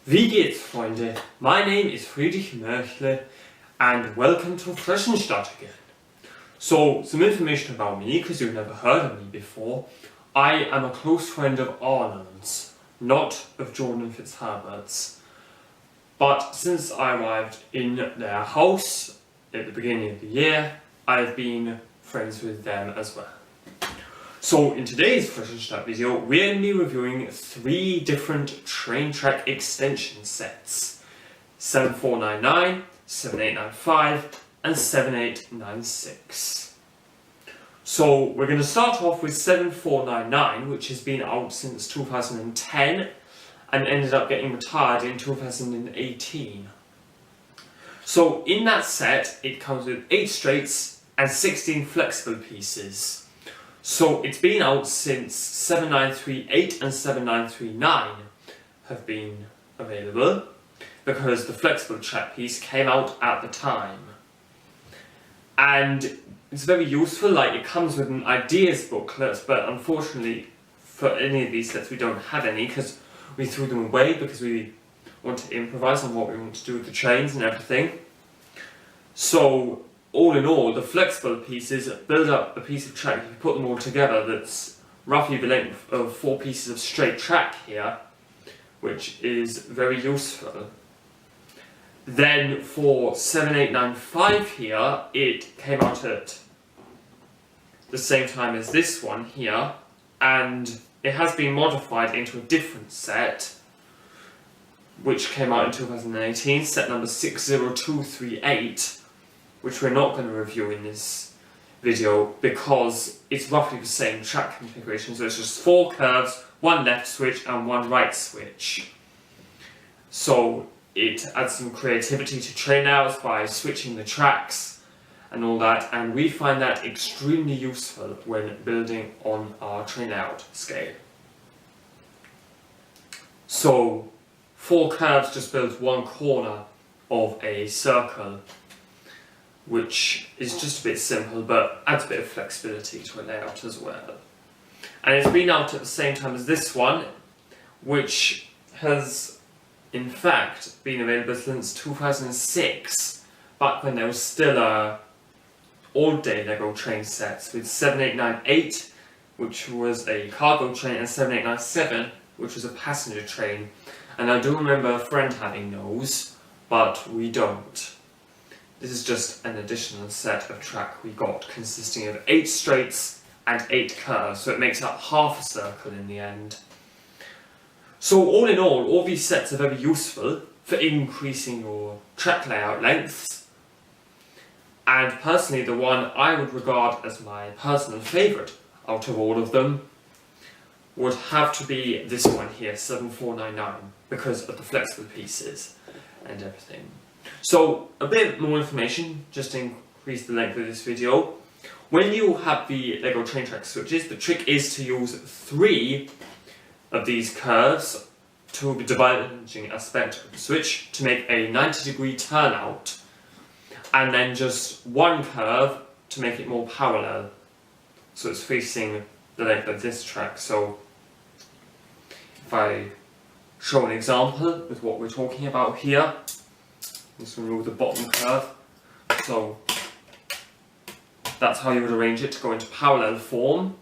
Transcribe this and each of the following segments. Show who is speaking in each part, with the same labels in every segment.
Speaker 1: Wie geht's, Freunde? My name is Friedrich Mörchle and welcome to Freshenstadt again. So, some information about me, because you've never heard of me before. I am a close friend of Arnold's, not of Jordan Fitzherbert's. But since I arrived in their house at the beginning of the year, I've been friends with them as well. So in today's Freshenstadt video, we're going to be reviewing 3 different train track extension sets. 7499, 7895 and 7896. So we're going to start off with 7499, which has been out since 2010 and ended up getting retired in 2018. So in that set, it comes with 8 straights and 16 flexible pieces. So it's been out since 7938 and 7939 have been available, because the flexible track piece came out at the time. And it's very useful, like it comes with an ideas booklet, but unfortunately for any of these sets we don't have any, because we threw them away because we want to improvise on what we want to do with the trains and everything. So all in all, the flexible pieces build up a piece of track. If you put them all together, that's roughly the length of 4 pieces of straight track here, which is very useful. Then for 7895 here, it came out at the same time as this one here, and it has been modified into a different set, which came out in 2018, set number 60238. Which we're not going to review in this video because it's roughly the same track configuration. So it's just 4 curves, 1 left switch and 1 right switch. So it adds some creativity to train layouts by switching the tracks and all that, and we find that extremely useful when building on our train layout scale. So 4 curves just builds 1 corner of a circle, which is just a bit simple but adds a bit of flexibility to a layout as well. And it's been out at the same time as this one, which has in fact been available since 2006, back when there was still all-day Lego train sets, with 7898, which was a cargo train, and 7897, which was a passenger train. And I do remember a friend having those, but we don't. This is just an additional set of track we got, consisting of 8 straights and 8 curves, so it makes up half a circle in the end. So all in all these sets are very useful for increasing your track layout lengths, and personally the one I would regard as my personal favourite out of all of them would have to be this one here, 7499, because of the flexible pieces and everything. So a bit more information, just to increase the length of this video. When you have the Lego train track switches, the trick is to use 3 of these curves to the diverging aspect of the switch to make a 90-degree turnout, and then just 1 curve to make it more parallel, so it's facing the length of this track. So if I show an example with what we're talking about here, just remove the bottom curve. So that's how you would arrange it to go into parallel form.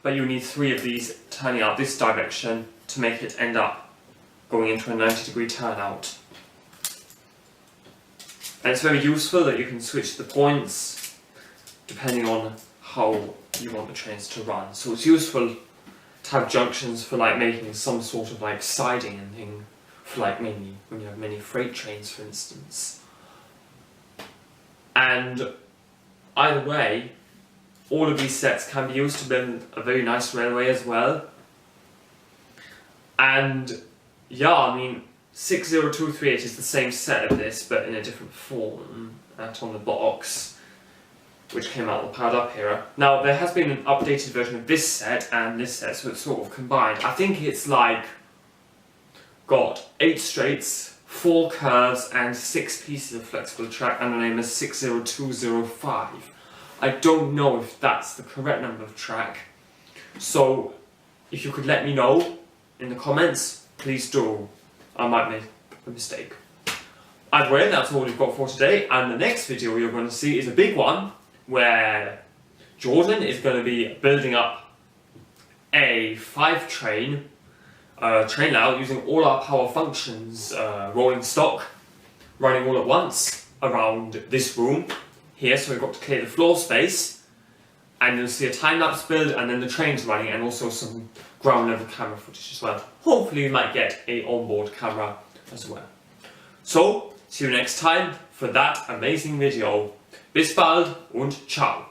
Speaker 1: But you need 3 of these turning out this direction to make it end up going into a 90-degree turnout. And it's very useful that you can switch the points depending on how you want the trains to run. So it's useful to have junctions for like making some sort of like siding and thing, for like mainly when you have many freight trains, for instance. And either way, all of these sets can be used to build a very nice railway as well. And yeah, I mean, 60238 is the same set of this, but in a different form, on the box, which came out of the powered up era. Now, there has been an updated version of this set and this set, so it's sort of combined. I think it's like got 8 straights, 4 curves and 6 pieces of flexible track, and the name is 60205. I don't know if that's the correct number of track, so if you could let me know in the comments, please do. I might make a mistake. Either way, that's all we've got for today, and the next video you're going to see is a big one where Jordan is going to be building up a 5-train train layout using all our power functions, rolling stock, running all at once around this room here. So we've got to clear the floor space, and you'll see a time-lapse build, and then the trains running, and also some ground level camera footage as well. Hopefully we might get a onboard camera as well. So, see you next time for that amazing video. Bis bald und ciao.